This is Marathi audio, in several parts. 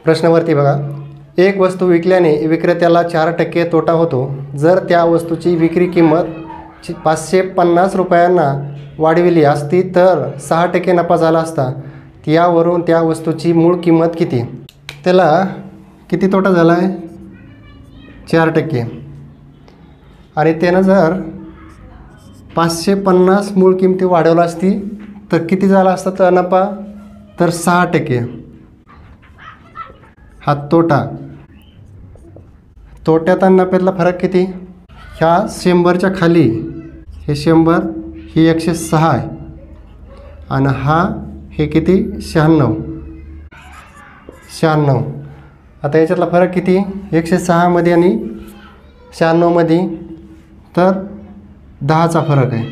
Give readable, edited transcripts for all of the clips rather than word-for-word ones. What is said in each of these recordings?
प्रश्नावरती बघा, एक वस्तू विकल्याने विक्रेत्याला 4% तोटा होतो. जर त्या वस्तूची विक्री किंमत 550 रुपयांना वाढविली असती तर 6% नफा झाला असता. यावरून त्या वस्तूची मूळ किंमत किती? त्याला किती तोटा झाला आहे? 4%. आणि त्यानं जर 550 मूळ किंमती वाढवला असती तर किती झाला असता तर नफा? तर 6%. हा तोटा. तोट्यात आणि नफ्यातला फरक किती? ह्या 100च्या खाली हे 100, ही 106 आहे आणि हा हे किती? 96. आता याच्यातला फरक किती? 106 मध्ये आणि 96 मध्ये तर 10चा फरक आहे.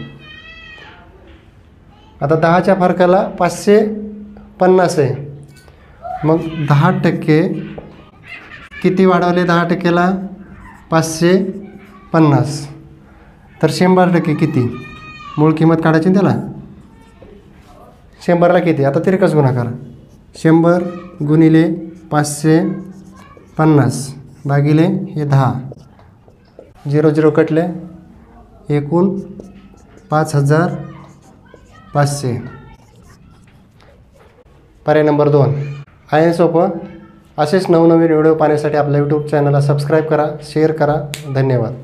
आता 10च्या फरकाला 550 आहे. मग 10% किती वाढवले? 10%ला 550. तर 100% किती? मूळ किंमत काढायची ना त्याला. 100ला किती? आता तिरकस गुणाकार. 100 गुणिले 550 भागिले हे 10. 0 कटले. एकूण 5500. पर्याय नंबर 2 आहे सोपं. असेच नवनवीन व्हिडिओ पाहण्यासाठी आपल्या यूट्यूब चॅनलला सबस्क्राईब करा, शेअर करा. धन्यवाद.